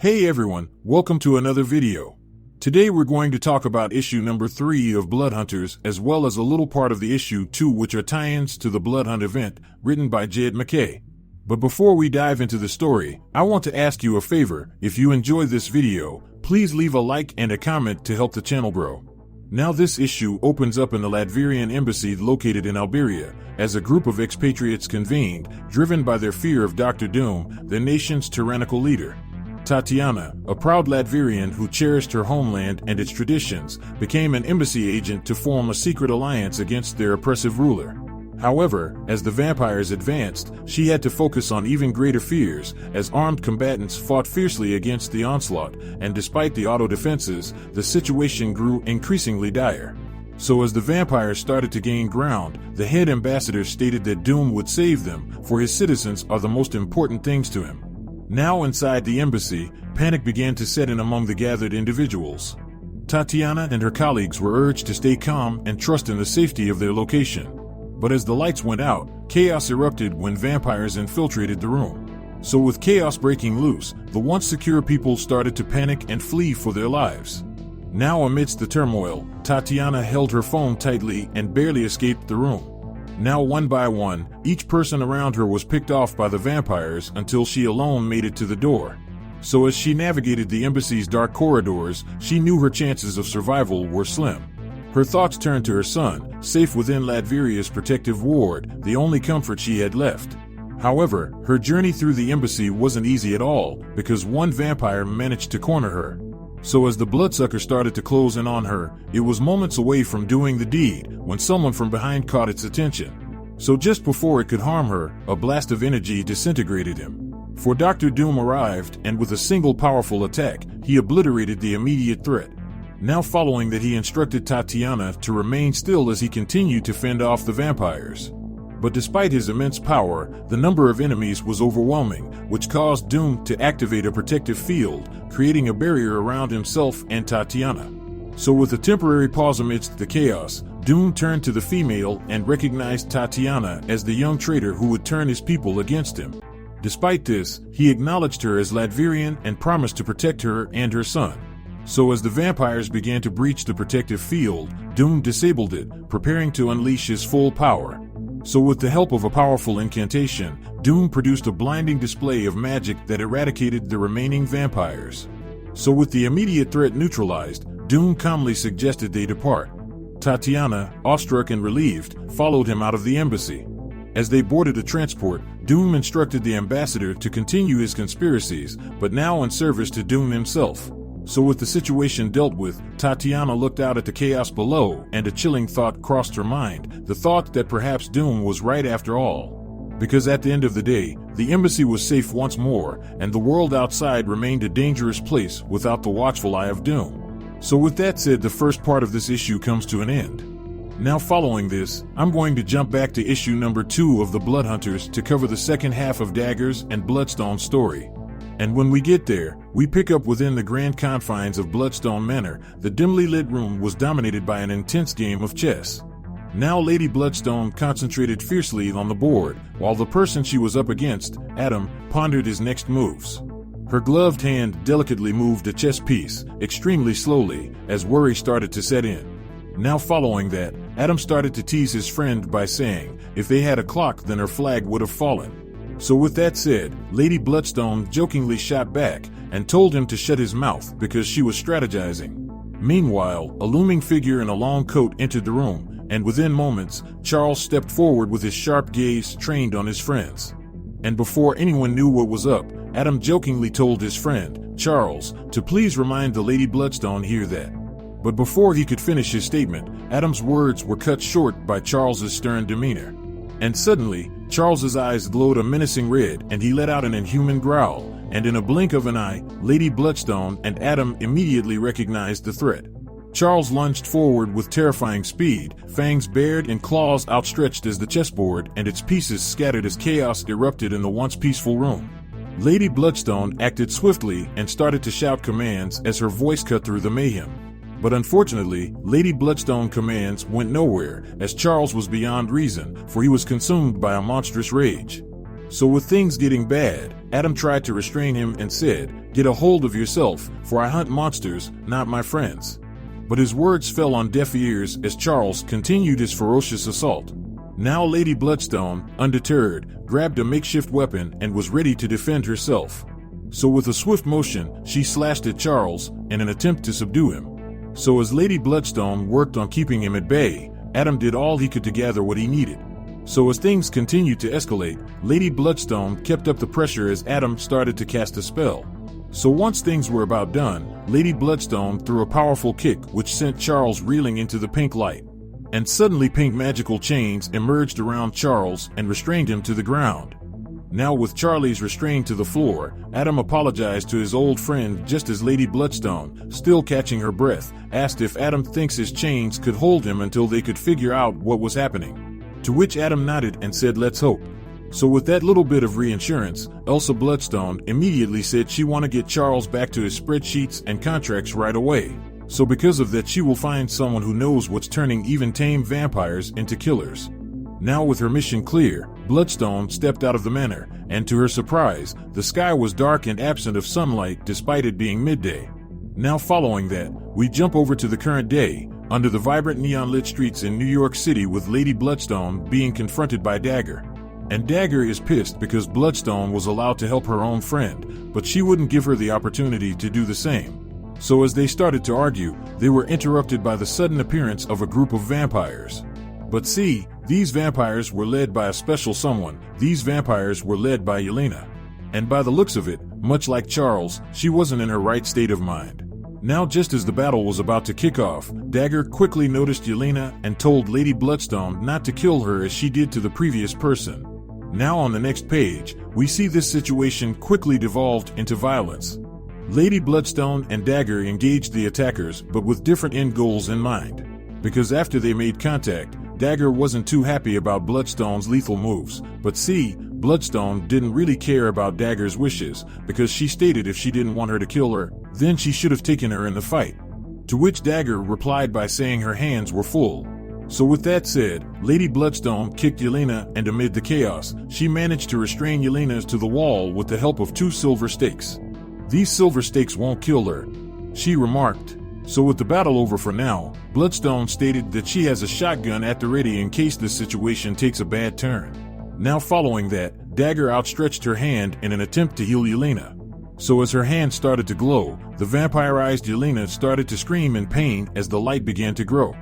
Hey everyone, welcome to another video. Today we're going to talk about issue number 3 of Blood Hunters, as well as a little part of the issue 2, which are tie-ins to the Blood Hunt event, written by Jed McKay. But before we dive into the story, I want to ask you a favor. If you enjoyed this video, please leave a like and a comment to help the channel grow. Now this issue opens up in the Latvian embassy located in Latveria, as a group of expatriates convened, driven by their fear of Dr. Doom, the nation's tyrannical leader. Tatiana, a proud Latvian who cherished her homeland and its traditions, became an embassy agent to form a secret alliance against their oppressive ruler. However, as the vampires advanced, she had to focus on even greater fears, as armed combatants fought fiercely against the onslaught, and despite the auto-defenses, the situation grew increasingly dire. So as the vampires started to gain ground, the head ambassador stated that Doom would save them, for his citizens are the most important things to him. Now inside the embassy, panic began to set in among the gathered individuals. Tatiana and her colleagues were urged to stay calm and trust in the safety of their location. But as the lights went out, chaos erupted when vampires infiltrated the room. So with chaos breaking loose, the once secure people started to panic and flee for their lives. Now amidst the turmoil, Tatiana held her phone tightly and barely escaped the room. Now one by one, each person around her was picked off by the vampires until she alone made it to the door. So as she navigated the embassy's dark corridors, she knew her chances of survival were slim. Her thoughts turned to her son, safe within Latveria's protective ward, the only comfort she had left. However, her journey through the embassy wasn't easy at all, because one vampire managed to corner her. So as the bloodsucker started to close in on her, it was moments away from doing the deed when someone from behind caught its attention. So just before it could harm her, a blast of energy disintegrated him. For Dr. Doom arrived, and with a single powerful attack, he obliterated the immediate threat. Now following that, he instructed Tatiana to remain still as he continued to fend off the vampires. But despite his immense power, the number of enemies was overwhelming, which caused Doom to activate a protective field, creating a barrier around himself and Tatiana. So with a temporary pause amidst the chaos, Doom turned to the female and recognized Tatiana as the young traitor who would turn his people against him. Despite this, he acknowledged her as Latvian and promised to protect her and her son. So as the vampires began to breach the protective field, Doom disabled it, preparing to unleash his full power. So with the help of a powerful incantation, Doom produced a blinding display of magic that eradicated the remaining vampires. So with the immediate threat neutralized, Doom calmly suggested they depart. Tatiana, awestruck and relieved, followed him out of the embassy. As they boarded a transport, Doom instructed the ambassador to continue his conspiracies, but now in service to Doom himself. So with the situation dealt with, Tatiana looked out at the chaos below, and a chilling thought crossed her mind, the thought that perhaps Doom was right after all. Because at the end of the day, the embassy was safe once more, and the world outside remained a dangerous place without the watchful eye of Doom. So with that said, the first part of this issue comes to an end. Now following this, I'm going to jump back to issue number 2 of the Blood Hunters to cover the second half of Daggers and Bloodstone's story. And when we get there, we pick up within the grand confines of Bloodstone Manor. The dimly lit room was dominated by an intense game of chess. Now Lady Bloodstone concentrated fiercely on the board, while the person she was up against, Adam, pondered his next moves. Her gloved hand delicately moved a chess piece, extremely slowly, as worry started to set in. Now following that, Adam started to tease his friend by saying, if they had a clock then her flag would have fallen. So with that said, Lady Bloodstone jokingly shot back and told him to shut his mouth because she was strategizing. Meanwhile, a looming figure in a long coat entered the room, and within moments, Charles stepped forward with his sharp gaze trained on his friends. And before anyone knew what was up, Adam jokingly told his friend, Charles, to please remind the Lady Bloodstone here that. But before he could finish his statement, Adam's words were cut short by Charles's stern demeanor. And suddenly, Charles's eyes glowed a menacing red, and he let out an inhuman growl, and in a blink of an eye, Lady Bloodstone and Adam immediately recognized the threat. Charles lunged forward with terrifying speed, fangs bared and claws outstretched as the chessboard and its pieces scattered as chaos erupted in the once peaceful room. Lady Bloodstone acted swiftly and started to shout commands as her voice cut through the mayhem. But unfortunately, Lady Bloodstone commands went nowhere, as Charles was beyond reason, for he was consumed by a monstrous rage. So with things getting bad, Adam tried to restrain him and said, "Get a hold of yourself, for I hunt monsters, not my friends." But his words fell on deaf ears as Charles continued his ferocious assault. Now Lady Bloodstone, undeterred, grabbed a makeshift weapon and was ready to defend herself. So with a swift motion, she slashed at Charles in an attempt to subdue him. So as Lady Bloodstone worked on keeping him at bay, Adam did all he could to gather what he needed. So as things continued to escalate, Lady Bloodstone kept up the pressure as Adam started to cast a spell. So once things were about done, Lady Bloodstone threw a powerful kick which sent Charles reeling into the pink light. And suddenly pink magical chains emerged around Charles and restrained him to the ground. Now with Charlie's restrained to the floor, Adam apologized to his old friend just as Lady Bloodstone, still catching her breath, asked if Adam thinks his chains could hold him until they could figure out what was happening. To which Adam nodded and said, "Let's hope." So with that little bit of reassurance, Elsa Bloodstone immediately said she want to get Charles back to his spreadsheets and contracts right away. So because of that, she will find someone who knows what's turning even tame vampires into killers. Now with her mission clear, Bloodstone stepped out of the manor, and to her surprise, the sky was dark and absent of sunlight despite it being midday. Now following that, we jump over to the current day, under the vibrant neon-lit streets in New York City with Lady Bloodstone being confronted by Dagger. And Dagger is pissed because Bloodstone was allowed to help her own friend, but she wouldn't give her the opportunity to do the same. So as they started to argue, they were interrupted by the sudden appearance of a group of vampires. But see, these vampires were led by a special someone. These vampires were led by Yelena. And by the looks of it, much like Charles, she wasn't in her right state of mind. Now just as the battle was about to kick off, Dagger quickly noticed Yelena and told Lady Bloodstone not to kill her as she did to the previous person. Now on the next page, we see this situation quickly devolved into violence. Lady Bloodstone and Dagger engaged the attackers, but with different end goals in mind. Because after they made contact, Dagger wasn't too happy about Bloodstone's lethal moves, but see, Bloodstone didn't really care about Dagger's wishes, because she stated if she didn't want her to kill her, then she should have taken her in the fight. To which Dagger replied by saying her hands were full. So with that said, Lady Bloodstone kicked Yelena, and amid the chaos, she managed to restrain Yelena to the wall with the help of 2 silver stakes. "These silver stakes won't kill her," she remarked. So with the battle over for now, Bloodstone stated that she has a shotgun at the ready in case this situation takes a bad turn. Now following that, Dagger outstretched her hand in an attempt to heal Yelena. So as her hand started to glow, the vampirized Yelena started to scream in pain as the light began to grow.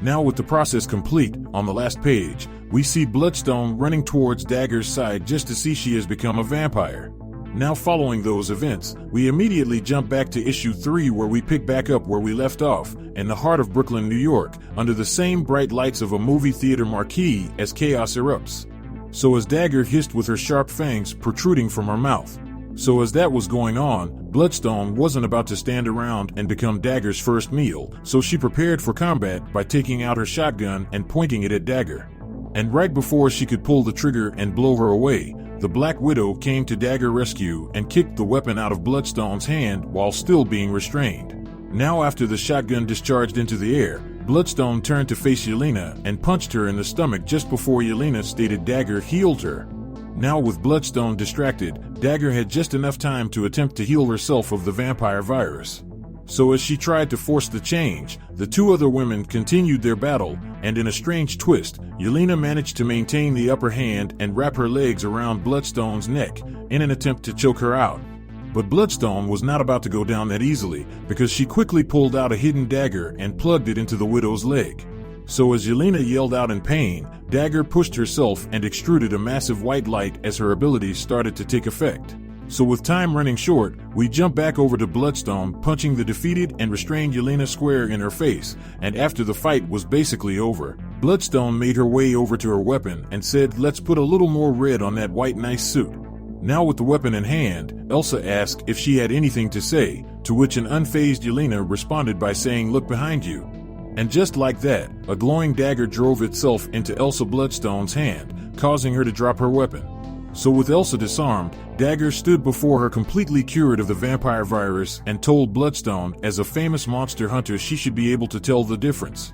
Now with the process complete, on the last page, we see Bloodstone running towards Dagger's side just to see she has become a vampire. Now following those events, we immediately jump back to issue 3 where we pick back up where we left off, in the heart of Brooklyn, New York, under the same bright lights of a movie theater marquee as chaos erupts. So as Dagger hissed with her sharp fangs protruding from her mouth. So as that was going on, Bloodstone wasn't about to stand around and become Dagger's first meal, so she prepared for combat by taking out her shotgun and pointing it at Dagger. And right before she could pull the trigger and blow her away, the Black Widow came to Dagger's rescue and kicked the weapon out of Bloodstone's hand while still being restrained. Now after the shotgun discharged into the air, Bloodstone turned to face Yelena and punched her in the stomach just before Yelena stated Dagger healed her. Now with Bloodstone distracted, Dagger had just enough time to attempt to heal herself of the vampire virus. So as she tried to force the change, the 2 other women continued their battle, and in a strange twist, Yelena managed to maintain the upper hand and wrap her legs around Bloodstone's neck in an attempt to choke her out. But Bloodstone was not about to go down that easily, because she quickly pulled out a hidden dagger and plugged it into the widow's leg. So as Yelena yelled out in pain, Dagger pushed herself and extruded a massive white light as her abilities started to take effect. So with time running short, we jump back over to Bloodstone punching the defeated and restrained Yelena square in her face, and after the fight was basically over, Bloodstone made her way over to her weapon and said, "Let's put a little more red on that white nice suit." Now with the weapon in hand, Elsa asked if she had anything to say, to which an unfazed Yelena responded by saying, "Look behind you." And just like that, a glowing dagger drove itself into Elsa Bloodstone's hand, causing her to drop her weapon. So with Elsa disarmed, Dagger stood before her completely cured of the vampire virus and told Bloodstone as a famous monster hunter she should be able to tell the difference.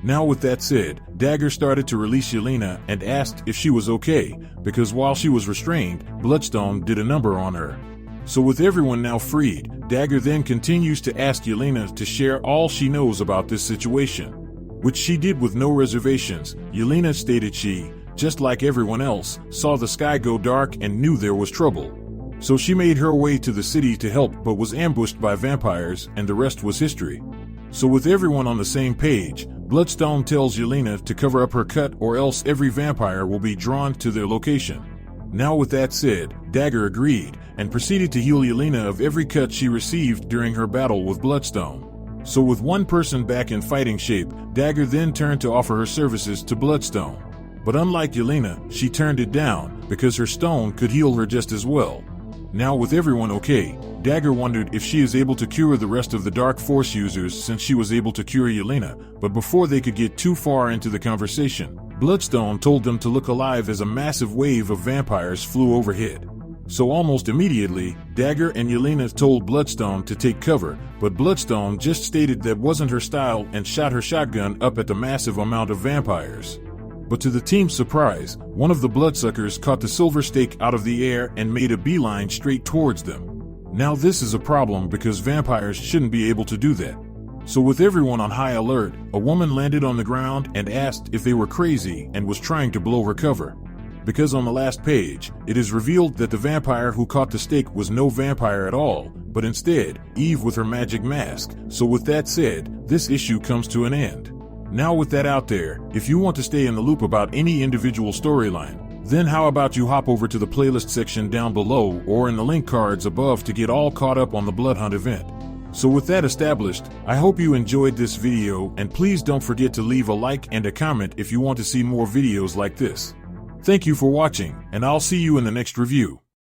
Now with that said, Dagger started to release Yelena and asked if she was okay, because while she was restrained, Bloodstone did a number on her. So with everyone now freed, Dagger then continues to ask Yelena to share all she knows about this situation, which she did with no reservations. Yelena stated she, just like everyone else, saw the sky go dark and knew there was trouble. So she made her way to the city to help but was ambushed by vampires, and the rest was history. So with everyone on the same page, Bloodstone tells Yelena to cover up her cut or else every vampire will be drawn to their location. Now with that said, Dagger agreed, and proceeded to heal Yelena of every cut she received during her battle with Bloodstone. So with one person back in fighting shape, Dagger then turned to offer her services to Bloodstone. But unlike Yelena, she turned it down, because her stone could heal her just as well. Now with everyone okay, Dagger wondered if she is able to cure the rest of the Dark Force users since she was able to cure Yelena, but before they could get too far into the conversation, Bloodstone told them to look alive as a massive wave of vampires flew overhead. So almost immediately, Dagger and Yelena told Bloodstone to take cover, but Bloodstone just stated that wasn't her style and shot her shotgun up at the massive amount of vampires. But to the team's surprise, one of the bloodsuckers caught the silver stake out of the air and made a beeline straight towards them. Now this is a problem because vampires shouldn't be able to do that. So with everyone on high alert, a woman landed on the ground and asked if they were crazy and was trying to blow her cover. Because on the last page, it is revealed that the vampire who caught the stake was no vampire at all, but instead, Eve with her magic mask. So with that said, this issue comes to an end. Now with that out there, if you want to stay in the loop about any individual storyline, then how about you hop over to the playlist section down below or in the link cards above to get all caught up on the Blood Hunt event. So with that established, I hope you enjoyed this video, and please don't forget to leave a like and a comment if you want to see more videos like this. Thank you for watching, and I'll see you in the next review.